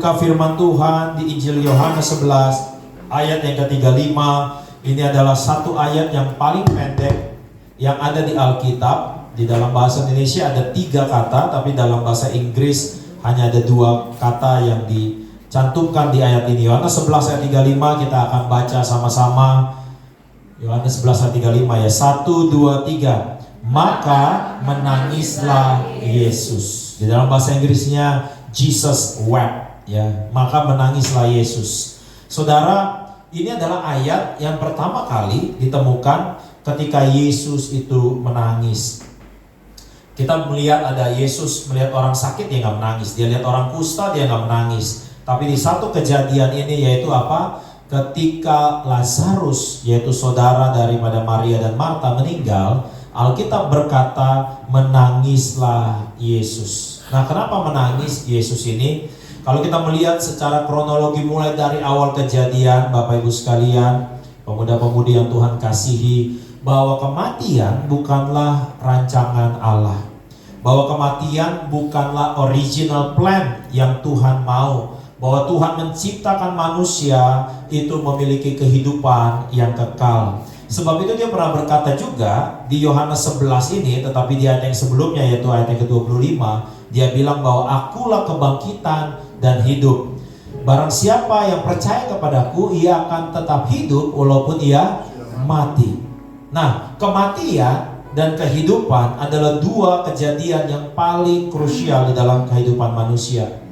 buka firman Tuhan di Injil Yohanes 11 ayat yang ke-35. Ini adalah satu ayat yang paling pendek yang ada di Alkitab. Di dalam bahasa Indonesia ada 3 kata, tapi dalam bahasa Inggris hanya ada 2 kata yang dicantumkan di ayat ini. Yohanes 11 ayat 35 kita akan baca sama-sama. Yohanes 11 ayat 35 ya. 1, 2, 3. Maka menangislah Yesus. Di dalam bahasa Inggrisnya Jesus wept ya. Maka menangislah Yesus. Saudara, ini adalah ayat yang pertama kali ditemukan ketika Yesus itu menangis. Kita melihat ada Yesus melihat orang sakit, dia nggak menangis. Dia lihat orang kusta, dia nggak menangis. Tapi di satu kejadian ini, yaitu apa? Ketika Lazarus, yaitu saudara daripada Maria dan Marta, meninggal, Alkitab berkata menangislah Yesus. Nah, kenapa menangis Yesus ini? Kalau kita melihat secara kronologi mulai dari awal kejadian, Bapak Ibu sekalian, pemuda-pemudi yang Tuhan kasihi, bahwa kematian bukanlah rancangan Allah. Bahwa kematian bukanlah original plan yang Tuhan mau. Bahwa Tuhan menciptakan manusia itu memiliki kehidupan yang kekal. Sebab itu dia pernah berkata juga di Yohanes 11 ini, tetapi di ayat yang sebelumnya yaitu ayat yang ke-25, dia bilang bahwa akulah kebangkitan dan hidup. Barang siapa yang percaya kepadaku, ia akan tetap hidup walaupun ia mati. Nah, kematian dan kehidupan adalah 2 kejadian yang paling krusial di dalam kehidupan manusia.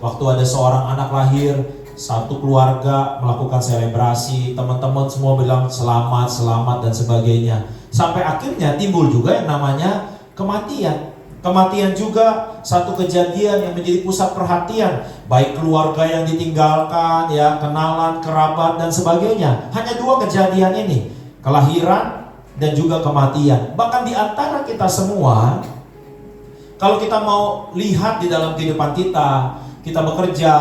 Waktu ada seorang anak lahir, satu keluarga melakukan selebrasi, teman-teman semua bilang selamat, selamat dan sebagainya. Sampai akhirnya timbul juga yang namanya kematian. Kematian juga satu kejadian yang menjadi pusat perhatian, baik keluarga yang ditinggalkan, ya, kenalan, kerabat dan sebagainya. Hanya 2 kejadian ini, kelahiran dan juga kematian. Bahkan di antara kita semua, kalau kita mau lihat di dalam kehidupan kita bekerja,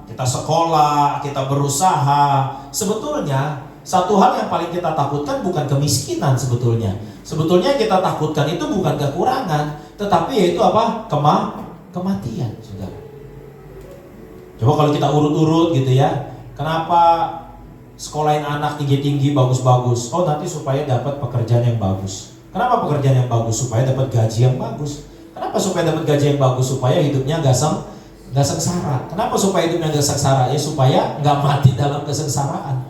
kita sekolah, kita berusaha, sebetulnya satu hal yang paling kita takutkan bukan kemiskinan sebetulnya. Sebetulnya yang kita takutkan itu bukan kekurangan, tetapi yaitu apa? Kematian, saudara. Coba kalau kita urut-urut gitu ya, kenapa sekolahin anak tinggi-tinggi, bagus-bagus? Oh, nanti supaya dapat pekerjaan yang bagus. Kenapa pekerjaan yang bagus? Supaya dapat gaji yang bagus. Kenapa supaya dapat gaji yang bagus? Supaya hidupnya nggak sengsara. Kenapa supaya hidupnya nggak sengsara? Ya supaya nggak mati dalam kesengsaraan.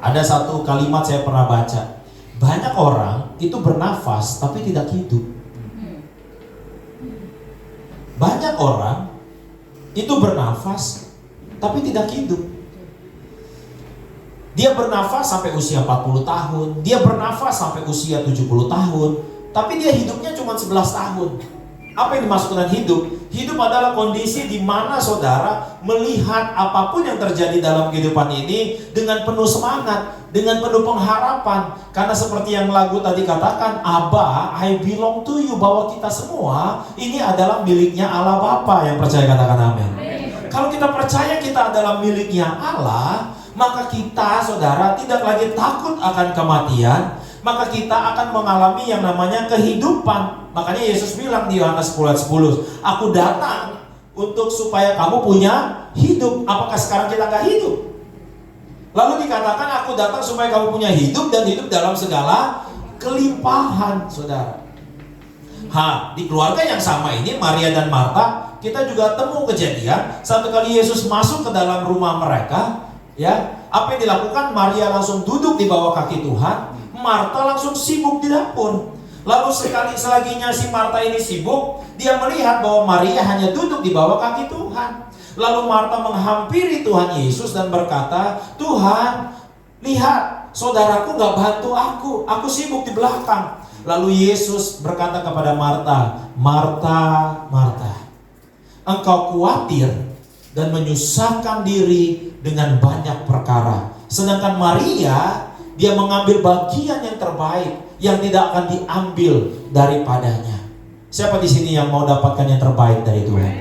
Ada satu kalimat saya pernah baca. Banyak orang itu bernafas tapi tidak hidup. Banyak orang itu bernafas tapi tidak hidup. Dia bernafas sampai usia 40 tahun, dia bernafas sampai usia 70 tahun, tapi dia hidupnya cuma 11 tahun. Apa yang dimaksud dengan hidup? Hidup adalah kondisi di mana saudara melihat apapun yang terjadi dalam kehidupan ini dengan penuh semangat, dengan penuh pengharapan. Karena seperti yang lagu tadi katakan, Abba, I belong to you, bahwa kita semua ini adalah miliknya Allah Bapa. Yang percaya katakan amin. Kalau kita percaya kita adalah miliknya Allah, maka kita saudara tidak lagi takut akan kematian, maka kita akan mengalami yang namanya kehidupan. Makanya Yesus bilang di Yohanes 10:10, aku datang untuk supaya kamu punya hidup. Apakah sekarang kita nggak hidup? Lalu dikatakan aku datang supaya kamu punya hidup dan hidup dalam segala kelimpahan, saudara. Di keluarga yang sama ini, Maria dan Marta, kita juga temu kejadian satu kali Yesus masuk ke dalam rumah mereka, ya. Apa yang dilakukan? Maria langsung duduk di bawah kaki Tuhan, Marta langsung sibuk di dapur. Lalu selaginya si Marta ini sibuk, dia melihat bahwa Maria hanya duduk di bawah kaki Tuhan. Lalu Marta menghampiri Tuhan Yesus dan berkata, Tuhan, lihat, saudaraku gak bantu aku sibuk di belakang. Lalu Yesus berkata kepada Marta, Marta, Marta, engkau khawatir dan menyusahkan diri dengan banyak perkara. Sedangkan Maria, dia mengambil bagian yang terbaik yang tidak akan diambil daripadanya. Siapa di sini yang mau dapatkan yang terbaik dari Tuhan?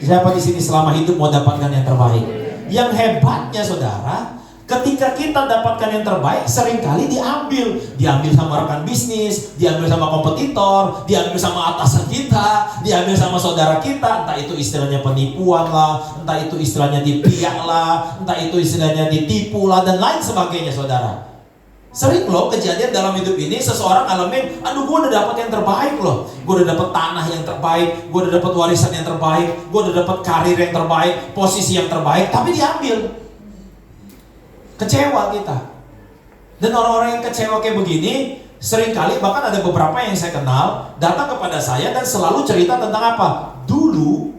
Siapa di sini selama hidup mau dapatkan yang terbaik? Yang hebatnya saudara, Ketika kita dapatkan yang terbaik, seringkali diambil. Diambil sama rekan bisnis, diambil sama kompetitor, diambil sama atasan kita, diambil sama saudara kita. Entah itu istilahnya penipuan lah, entah itu istilahnya dipiak lah, entah itu istilahnya ditipu lah, dan lain sebagainya, saudara. Sering loh kejadian dalam hidup ini, seseorang ngalamin, aduh gue udah dapat yang terbaik loh. Gue udah dapat tanah yang terbaik, gue udah dapat warisan yang terbaik, gue udah dapat karir yang terbaik, posisi yang terbaik, tapi diambil. Kecewa kita. Dan orang-orang yang kecewa kayak begini, seringkali bahkan ada beberapa yang saya kenal datang kepada saya dan selalu cerita tentang apa? Dulu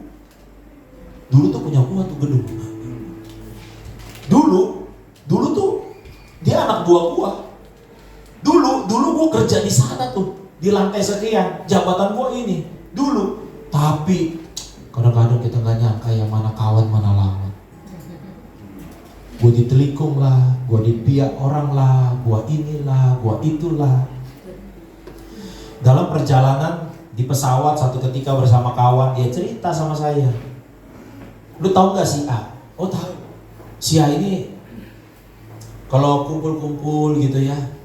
tuh punya gua tuh gedung. Dulu tuh dia anak buah gua. Dulu gua kerja di sana tuh, di lantai sekian, jabatan gua ini. Dulu, tapi kadang-kadang kita nggak nyangka yang mana kawan mana lawan. Gue ditelikung lah, gue dipiak orang lah, gue inilah, gue itulah. Dalam perjalanan di pesawat satu ketika bersama kawan, dia cerita sama saya. Lu tahu nggak si A? Oh tahu. Si A ini kalau kumpul-kumpul gitu ya,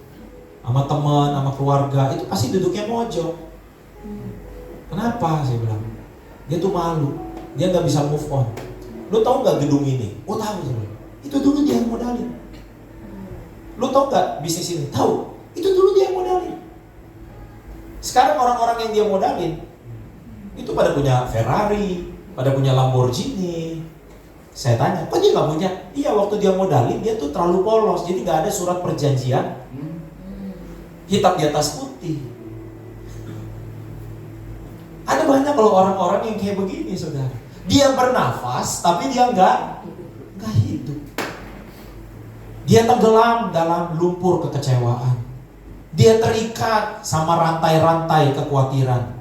sama teman, sama keluarga, itu pasti duduknya mojok. Kenapa? Saya bilang. Dia tuh malu, dia nggak bisa move on. Lu tahu nggak gedung ini? Oh tahu saya bilang. Itu dulu dia yang modalin. Lu tau gak bisnis ini? Tahu. Itu dulu dia yang modalin. Sekarang orang-orang yang dia modalin itu pada punya Ferrari, pada punya Lamborghini. Saya tanya, kok dia gak punya? Iya, waktu dia modalin dia tuh terlalu polos, jadi gak ada surat perjanjian hitam di atas putih. Ada banyak kalau orang-orang yang kayak begini, saudara. Dia bernafas, tapi dia gak hidup. Dia tenggelam dalam lumpur kekecewaan. Dia terikat sama rantai-rantai kekhawatiran.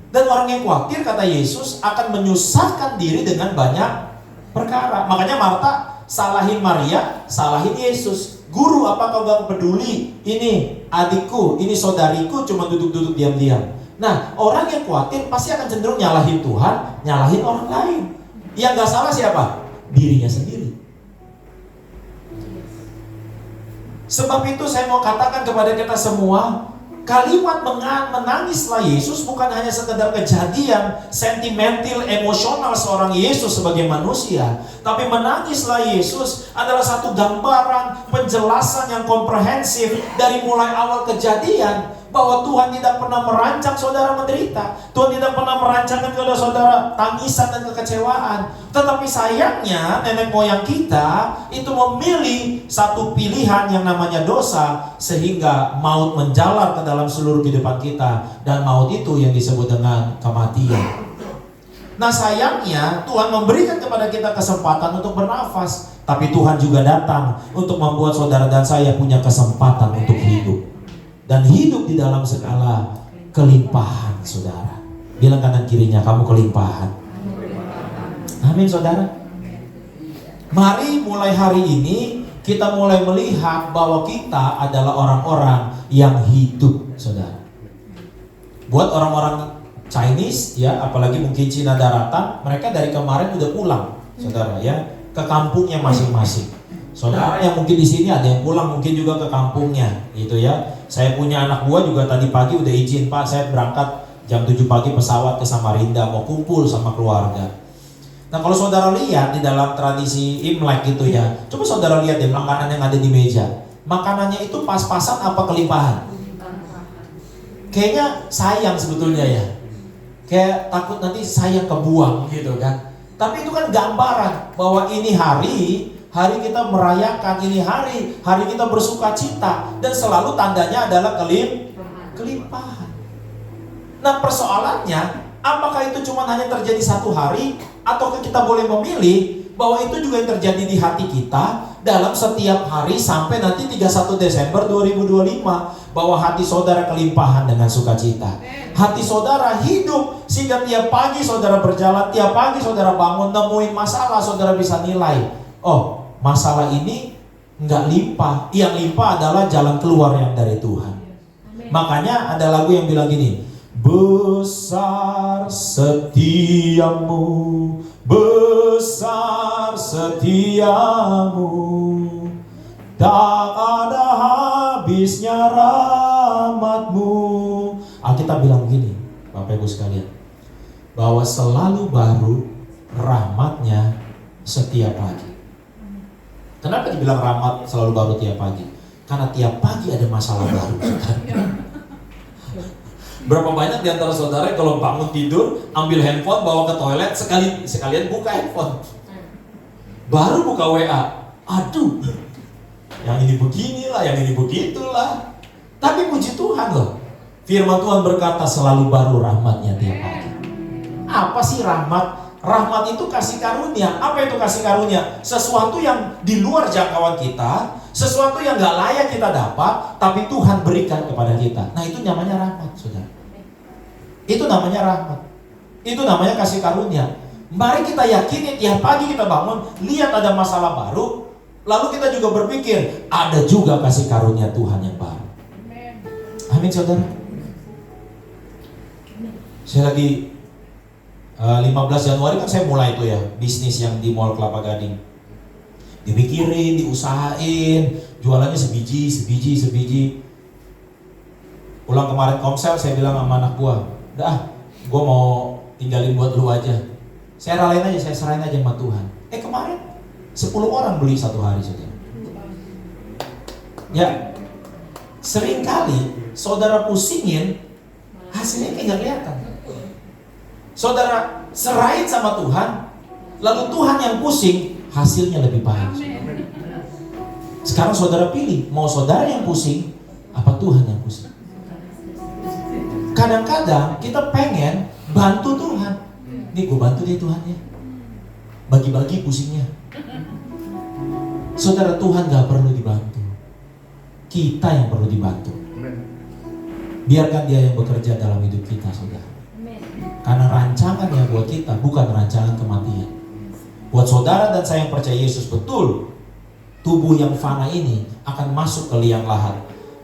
Dan orang yang khawatir, kata Yesus, akan menyusahkan diri dengan banyak perkara. Makanya Marta salahin Maria, salahin Yesus. Guru, apa kau gak peduli? Ini adikku, ini saudariku, cuma duduk-duduk diam-diam. Nah, orang yang khawatir pasti akan cenderung nyalahin Tuhan, nyalahin orang lain. Yang gak salah siapa? Dirinya sendiri. Sebab itu saya mau katakan kepada kita semua, kalimat menangislah Yesus bukan hanya sekedar kejadian sentimental, emosional seorang Yesus sebagai manusia. Tapi menangislah Yesus adalah satu gambaran, penjelasan yang komprehensif dari mulai awal kejadian, bahwa Tuhan tidak pernah merancang saudara menderita. Tuhan tidak pernah merancangkan kepada saudara tangisan dan kekecewaan. Tetapi sayangnya nenek moyang kita itu memilih satu pilihan yang namanya dosa, sehingga maut menjalar ke dalam seluruh kehidupan kita. Dan maut itu yang disebut dengan kematian. Nah sayangnya Tuhan memberikan kepada kita kesempatan untuk bernafas, tapi Tuhan juga datang untuk membuat saudara dan saya punya kesempatan untuk hidup. Dan hidup di dalam segala kelimpahan, saudara. Bilang kanan kirinya, kamu kelimpahan. Amin, saudara. Mari mulai hari ini kita mulai melihat bahwa kita adalah orang-orang yang hidup, saudara. Buat orang-orang Chinese, ya, apalagi mungkin Cina daratan, mereka dari kemarin udah pulang, saudara, ya, ke kampungnya masing-masing. Saudara yang mungkin di sini ada yang pulang mungkin juga ke kampungnya, gitu ya. Saya punya anak buah juga tadi pagi udah izin, Pak, saya berangkat jam 7 pagi pesawat ke Samarinda, mau kumpul sama keluarga. Nah kalau saudara lihat di dalam tradisi Imlek gitu ya, coba saudara lihat deh makanan yang ada di meja. Makanannya itu pas-pasan apa kelimpahan? Kayaknya sayang sebetulnya ya. Kayak takut nanti sayang kebuang gitu kan. Tapi itu kan gambaran bahwa ini hari kita merayakan, ini hari kita bersuka cita, dan selalu tandanya adalah kelimpahan. Nah persoalannya, apakah itu cuma hanya terjadi satu hari, atau kita boleh memilih bahwa itu juga yang terjadi di hati kita dalam setiap hari sampai nanti 31 Desember 2025, bahwa hati saudara kelimpahan dengan sukacita. Hati saudara hidup sehingga tiap pagi saudara berjalan, tiap pagi saudara bangun, nemuin masalah, saudara bisa nilai, oh masalah ini nggak limpah, yang limpah adalah jalan keluar yang dari Tuhan. Makanya ada lagu yang bilang gini, besar setiamu, besar setiamu, Tak ada habisnya rahmat-Mu. Alkitab bilang begini, Bapak Ibu sekalian, bahwa selalu baru rahmat-Nya setiap pagi. Kenapa dibilang rahmat selalu baru tiap pagi? Karena tiap pagi ada masalah baru. Berapa banyak di antara saudara kalau bangun tidur, ambil handphone, bawa ke toilet, sekalian buka handphone. Baru buka WA, aduh, yang ini beginilah, yang ini begitulah. Tapi puji Tuhan loh, firman Tuhan berkata selalu baru rahmat-Nya tiap pagi. Apa sih rahmat? Rahmat itu kasih karunia. Apa itu kasih karunia? Sesuatu yang di luar jangkauan kita, sesuatu yang gak layak kita dapat, tapi Tuhan berikan kepada kita. Nah itu namanya rahmat, saudara. Itu namanya rahmat. Itu namanya kasih karunia. Mari kita yakini tiap pagi kita bangun, lihat ada masalah baru, lalu kita juga berpikir, ada juga kasih karunia Tuhan yang baru. Amin, saudara. Saya lagi 15 Januari kan saya mulai itu ya, bisnis yang di Mall Kelapa Gading. Dipikirin, diusahain, jualannya sebiji. Pulang kemarin Komsel, saya bilang sama anak gua, udah, gua mau tinggalin buat lu aja. Saya ralain aja, saya serahin aja sama Tuhan. Kemarin 10 orang beli satu hari saja. Ya, sering kali saudara pusingin, hasilnya kayak gak kelihatan. Saudara serahin sama Tuhan, lalu Tuhan yang pusing, hasilnya lebih baik. Sekarang saudara pilih, mau saudara yang pusing, apa Tuhan yang pusing? Kadang-kadang kita pengen bantu Tuhan. Nih gue bantu dia Tuhan ya, bagi-bagi pusingnya. Saudara, Tuhan gak perlu dibantu, kita yang perlu dibantu. Biarkan Dia yang bekerja dalam hidup kita, saudara. Karena rancangannya buat kita bukan rancangan kematian. Buat saudara dan saya yang percaya Yesus, betul tubuh yang fana ini akan masuk ke liang lahat.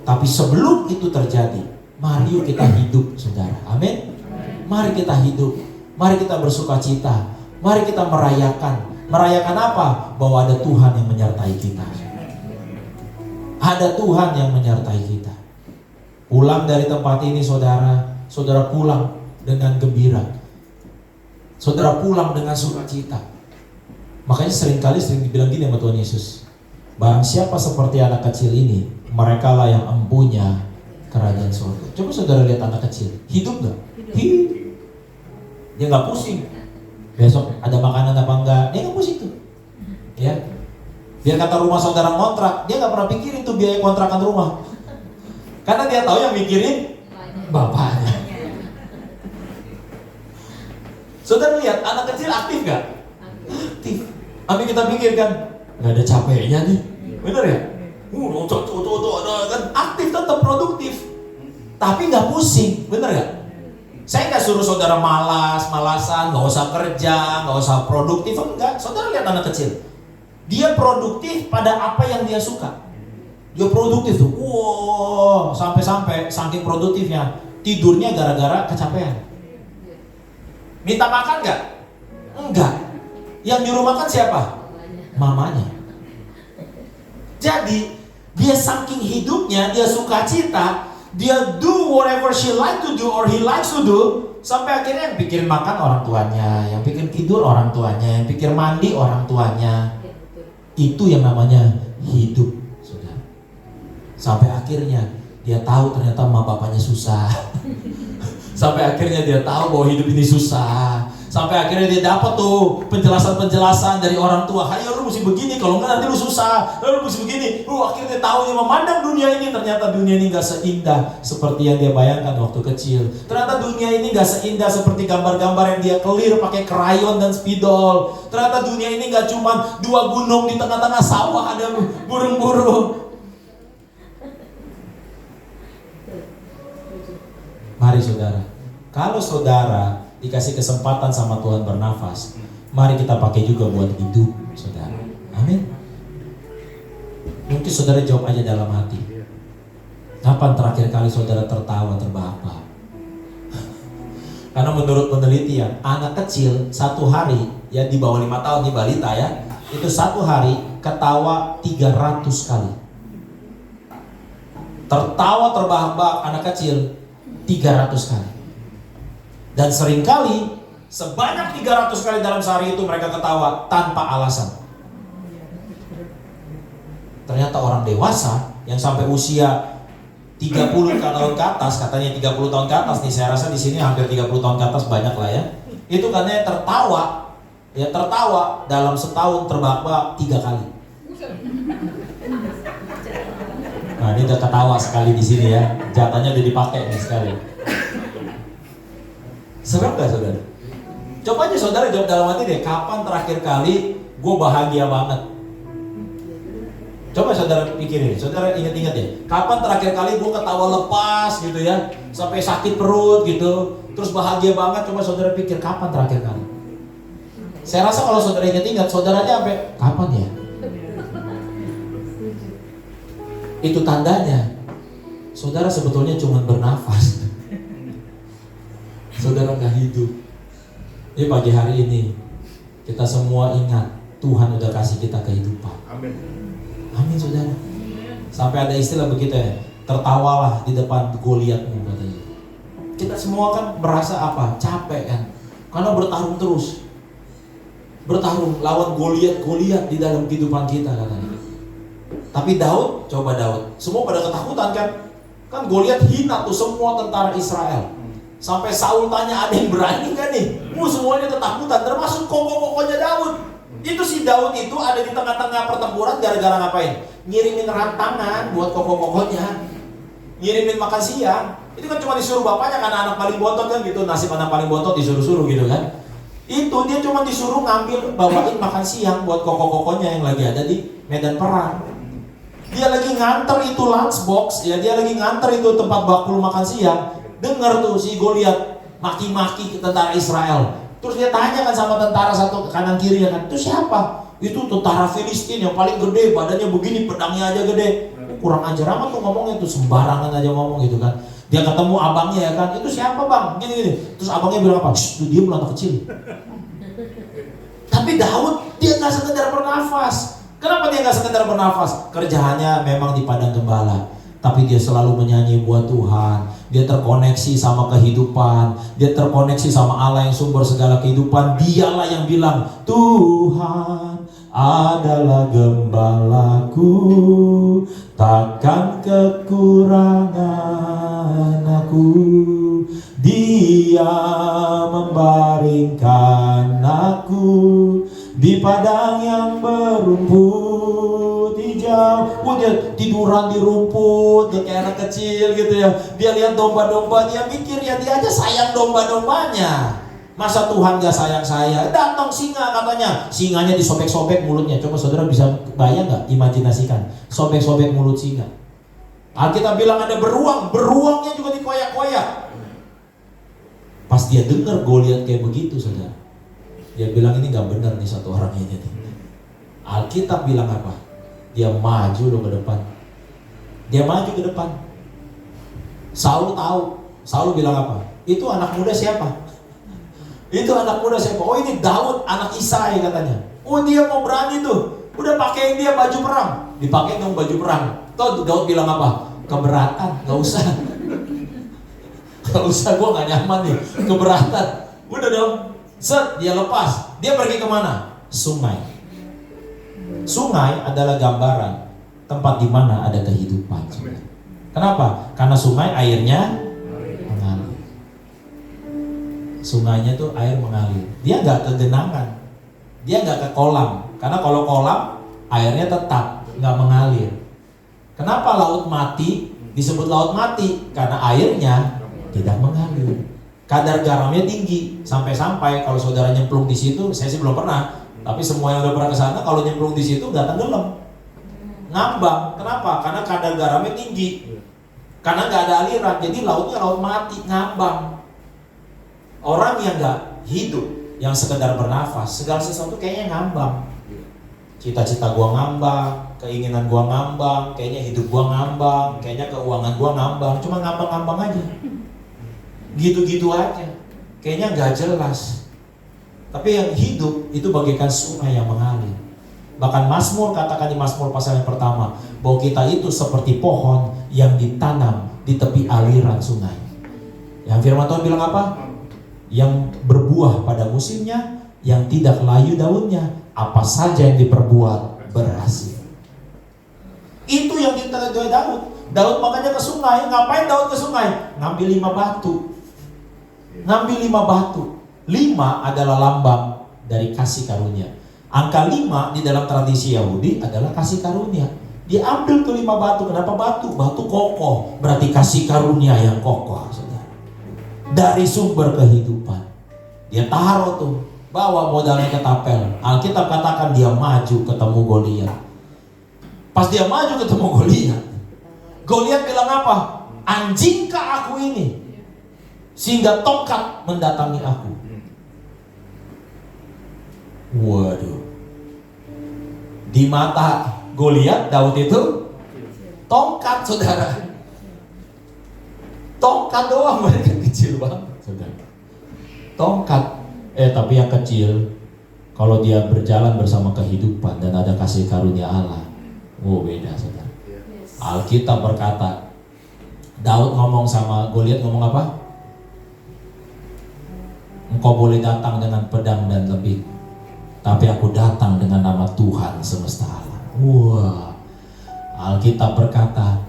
Tapi sebelum itu terjadi, mari yuk kita hidup, saudara. Amin. Mari kita hidup, mari kita bersuka cita, mari kita merayakan. Merayakan apa? Bahwa ada Tuhan yang menyertai kita. Ada Tuhan yang menyertai kita. Pulang dari tempat ini, saudara, saudara pulang dengan gembira, saudara pulang dengan sukacita. Makanya sering dibilang gini sama Tuhan Yesus, barang siapa seperti anak kecil ini, merekalah yang empunya kerajaan surga. Coba saudara lihat anak kecil, hidup gak? Hidup. Dia gak pusing besok ada makanan apa enggak, dia gak pusing tuh ya. Biar kata rumah saudara ngontrak, dia gak pernah pikirin tuh biaya kontrakan rumah, karena dia tahu yang mikirin bapaknya. Saudara lihat, anak kecil aktif gak? Aktif. Tapi kita pikirkan, gak ada capeknya nih, bener ya? Kan aktif, tetap produktif, tapi gak pusing, bener gak? Saya gak suruh saudara malasan, gak usah kerja, gak usah produktif, enggak. Saudara lihat anak kecil, dia produktif pada apa yang dia suka. Dia produktif tuh, wow, sampai saking produktifnya, tidurnya gara-gara kecapean. Minta makan gak? Enggak. Yang nyuruh makan siapa? Mamanya. Jadi dia saking hidupnya, dia sukacita, dia do whatever she like to do or he likes to do, sampai akhirnya yang bikin makan orang tuanya, yang bikin tidur orang tuanya, yang pikir mandi orang tuanya. Itu yang namanya hidup, saudara. Sampai akhirnya dia tahu ternyata emak bapaknya susah. Sampai akhirnya dia tahu bahwa hidup ini susah. Sampai akhirnya dia dapat tuh penjelasan-penjelasan dari orang tua. Hayo lu mesti begini, kalau enggak nanti lu susah. Lu mesti begini. Akhirnya dia tahu, dia memandang dunia ini, ternyata dunia ini gak seindah seperti yang dia bayangkan waktu kecil. Ternyata dunia ini gak seindah seperti gambar-gambar yang dia clear pakai krayon dan spidol. Ternyata dunia ini gak cuma 2 gunung di tengah-tengah sawah ada burung-burung. Mari saudara, kalau saudara dikasih kesempatan sama Tuhan bernafas, mari kita pakai juga buat hidup, saudara. Amin. Mungkin saudara jawab aja dalam hati, kapan terakhir kali saudara tertawa terbahak-bahak? Karena menurut penelitian, anak kecil 1 hari, ya di bawah 5 tahun, di balita ya, itu 1 hari ketawa 300 kali. tertawa terbahak-bahak anak kecil 300 kali. Dan seringkali sebanyak 300 kali dalam sehari itu mereka ketawa tanpa alasan. Ternyata orang dewasa yang sampai usia 30 tahun ke atas, katanya 30 tahun ke atas nih, saya rasa di sini hampir 30 tahun ke atas banyak lah ya. Itu katanya tertawa dalam setahun terbahak-bahak 3 kali. Nah, ini udah ketawa sekali di sini ya. Jatahnya udah dipakai nih sekali. Serem gak saudara? Coba aja saudara jawab dalam hati deh, kapan terakhir kali gue bahagia banget? Coba saudara pikirin, saudara ingat-ingat deh, kapan terakhir kali gue ketawa lepas gitu ya, sampai sakit perut gitu, terus bahagia banget. Coba saudara pikir, kapan terakhir kali? Saya rasa kalau saudara ingat-ingat, saudaranya sampai kapan ya? Itu tandanya saudara sebetulnya cuma bernafas. Saudara gak hidup. Jadi pagi hari ini kita semua ingat Tuhan udah kasih kita kehidupan. Amin. Amin saudara. Sampai ada istilah begitu ya, tertawalah di depan Goliatmu katanya. Kita semua kan merasa apa? Capek kan? Karena bertarung terus. Bertarung lawan Goliat di dalam kehidupan kita katanya. Tapi Daud, coba Daud, semua pada ketakutan kan? Kan Goliat hina tuh semua tentara Israel. Sampai Saul tanya, ada yang berani gak nih? Semuanya ketakutan, termasuk koko-kokonya Daud. Itu si Daud itu ada di tengah-tengah pertempuran gara-gara ngapain? Ngirimin rantangan buat koko-kokonya, ngirimin makan siang. Itu kan cuma disuruh bapaknya karena anak paling bontot kan gitu. Nasib anak paling bontot disuruh-suruh gitu kan. Itu dia cuma disuruh ngambil, bawain makan siang buat koko-kokonya yang lagi ada di medan perang. Dia lagi nganter itu lunchbox, ya dia lagi nganter itu tempat bakul makan siang. Dengar tuh si Goliat maki-maki tentara Israel. Terus dia tanya kan sama tentara satu kanan kiri kan, itu siapa? Itu tentara Filistin yang paling gede, badannya begini, pedangnya aja gede. Kurang ajar amat tuh ngomongnya tuh, sembarangan aja ngomong gitu kan. Dia ketemu abangnya ya kan, itu siapa bang? Gini. Terus abangnya bilang apa? Shh, tuh dia anak kecil. Tapi Daud dia nggak sekedar bernafas. Kenapa dia nggak sekedar bernafas? Kerjaannya memang di padang gembala, tapi dia selalu menyanyi buat Tuhan. Dia terkoneksi sama kehidupan, dia terkoneksi sama Allah yang sumber segala kehidupan. Dialah yang bilang, Tuhan adalah gembalaku, takkan kekurangan aku. Dia membaringkan aku di padang yang berumput hijau. Dia tiduran di rumput, dia kayak anak kecil gitu ya. Dia lihat domba-domba, dia mikir ya dia aja sayang domba-dombanya. Masa Tuhan gak sayang saya? Datang singa katanya, singanya disobek-sobek mulutnya. Coba saudara bisa bayang gak? Imajinasikan, sobek-sobek mulut singa. Alkitab bilang ada beruangnya juga dikoyak-koyak. Pas dia dengar Goliat kayak begitu saudara, dia bilang ini gak benar nih satu orang ini. Alkitab bilang apa? Dia maju loh ke depan. Dia maju ke depan. Saul tahu. Saul bilang apa? Itu anak muda siapa? Itu anak muda siapa? Oh ini Daud anak Isai katanya. Oh dia mau berani tuh. Udah pakein dia baju perang. Dipakai dong baju perang. Tuh Daud bilang apa? Keberatan. Gak usah. Gak usah, gue gak nyaman nih. Keberatan. Udah dong. Set, dia lepas. Dia pergi kemana? Sungai. Sungai adalah gambaran tempat di mana ada kehidupan. Kenapa? Karena sungai airnya mengalir. Sungainya tuh air mengalir. Dia nggak ke genangan, dia nggak ke kolam. Karena kalau kolam airnya tetap nggak mengalir. Kenapa laut mati disebut laut mati? Karena airnya tidak mengalir. Kadar garamnya tinggi sampai-sampai kalau saudara nyemplung di situ, saya sih belum pernah. Tapi semua yang udah pernah ke sana kalau nyemplung di situ nggak tenggelam, ngambang. Kenapa? Karena kadar garamnya tinggi. Karena nggak ada aliran, jadi lautnya laut mati, ngambang. Orang yang nggak hidup, yang sekedar bernafas, segala sesuatu kayaknya ngambang. Cita-cita gua ngambang, keinginan gua ngambang, kayaknya hidup gua ngambang, kayaknya keuangan gua ngambang, cuma ngambang-ngambang aja. Gitu-gitu aja, kayaknya nggak jelas. Tapi yang hidup itu bagaikan sungai yang mengalir. Bahkan Mazmur katakan di Mazmur pasal yang pertama, bahwa kita itu seperti pohon yang ditanam di tepi aliran sungai. Yang firman Tuhan bilang apa? Yang berbuah pada musimnya, yang tidak layu daunnya, apa saja yang diperbuat berhasil. Itu yang diteladani Daud. Daud makanya ke sungai. Ngapain Daud ke sungai? Ngambil 5 batu. Ngambil 5 batu. 5 adalah lambang dari kasih karunia. Angka 5 di dalam tradisi Yahudi adalah kasih karunia. Diambil tuh 5 batu. Kenapa batu? Batu kokoh. Berarti kasih karunia yang kokoh, saudara. Dari sumber kehidupan. Dia taruh tuh. Bawa modalnya ke tapel. Alkitab katakan dia maju ketemu Goliat. Pas dia maju ketemu Goliat, Goliat bilang apa? Anjingkah aku ini? Sehingga tongkat mendatangi aku. Waduh. Di mata Goliat, Daud itu tongkat, saudara. Tongkat doang, mereka kecil banget, saudara. Tongkat. Tapi yang kecil, kalau dia berjalan bersama kehidupan dan ada kasih karunia Allah, beda, saudara. Alkitab berkata, Daud ngomong sama Goliat, ngomong apa? Engkau boleh datang dengan pedang dan lebih, tapi aku datang dengan nama Tuhan semesta alam. Wah, Alkitab berkata,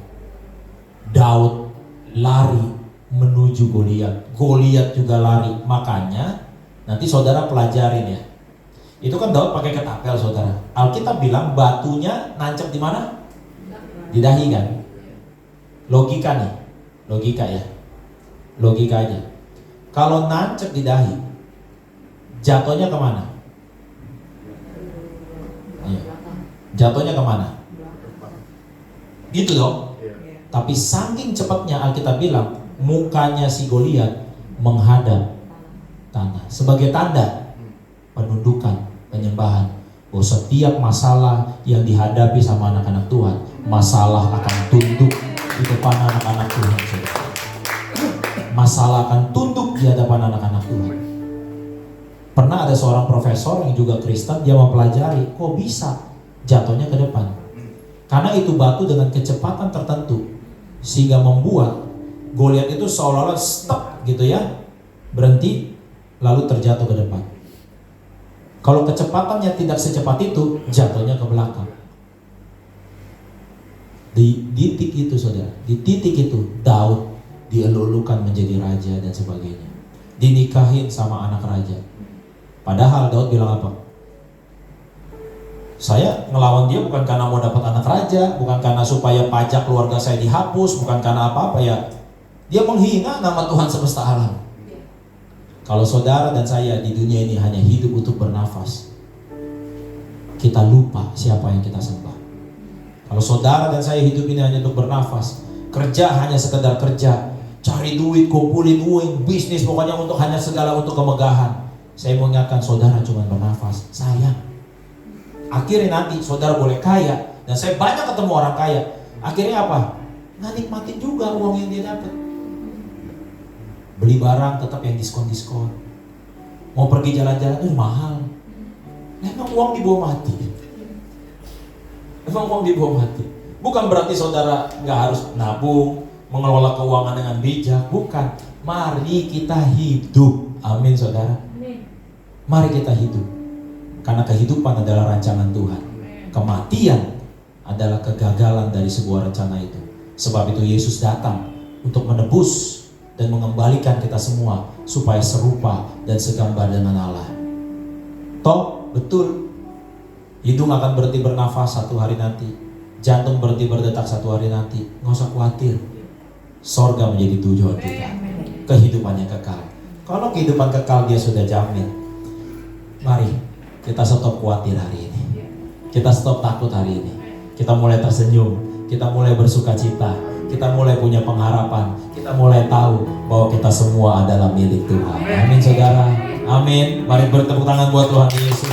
Daud lari menuju Goliat. Goliat juga lari. Makanya nanti saudara pelajarin ya. Itu kan Daud pakai ketapel, saudara. Alkitab bilang batunya nancep di mana? Di dahi kan? Logika nih, logika ya. Logika aja. Kalau nancep di dahi, jatuhnya kemana? Iya. Jatuhnya kemana? Gitu dong. Tapi saking cepatnya Alkitab bilang, mukanya si Goliat menghadap tanah. Sebagai tanda penundukan, penyembahan, bahwa setiap masalah yang dihadapi sama anak-anak Tuhan, masalah akan tunduk di depan anak-anak Tuhan. Masalah akan tunduk di hadapan anak-anak Tuhan. Pernah ada seorang profesor yang juga Kristen, dia mempelajari kok bisa jatuhnya ke depan. Karena itu batu dengan kecepatan tertentu, sehingga membuat Goliat itu seolah-olah stuck gitu ya, berhenti, lalu terjatuh ke depan. Kalau kecepatannya tidak secepat itu, jatuhnya ke belakang. Di titik itu, saudara, di titik itu Daud dielulukan menjadi raja dan sebagainya, dinikahin sama anak raja. Padahal Daud bilang apa? Saya ngelawan dia bukan karena mau dapat anak raja, bukan karena supaya pajak keluarga saya dihapus, bukan karena apa-apa ya. Dia menghina nama Tuhan semesta alam. Kalau saudara dan saya di dunia ini hanya hidup untuk bernafas, kita lupa siapa yang kita sembah. Kalau saudara dan saya hidup ini hanya untuk bernafas, kerja hanya sekedar kerja, cari duit, kumpulin uang, bisnis pokoknya untuk hanya segala untuk kemegahan. Saya mau ingatkan saudara cuma bernafas, sayang. Akhirnya nanti saudara boleh kaya, dan saya banyak ketemu orang kaya. Akhirnya apa? Nggak nikmatin juga uang yang dia dapat. Beli barang tetap yang diskon-diskon. Mau pergi jalan-jalan itu mahal. Emang uang dibawa mati. Emang uang dibawa mati. Bukan berarti saudara nggak harus nabung, mengelola keuangan dengan bijak. Bukan. Mari kita hidup. Amin, saudara. Mari kita hidup. Karena kehidupan adalah rancangan Tuhan. Kematian adalah kegagalan dari sebuah rencana itu. Sebab itu Yesus datang untuk menebus dan mengembalikan kita semua supaya serupa dan segambar dengan Allah. Toh betul, hidung akan berhenti bernafas satu hari nanti, jantung berhenti berdetak satu hari nanti. Nggak usah khawatir, sorga menjadi tujuan kita. Kehidupannya kekal. Kalau kehidupan kekal dia sudah jamin. Mari kita stop khawatir hari ini. Kita stop takut hari ini. Kita mulai tersenyum, kita mulai bersuka cita, kita mulai punya pengharapan, kita mulai tahu bahwa kita semua adalah milik Tuhan. Amin, saudara. Amin. Mari bertepuk tangan buat Tuhan Yesus.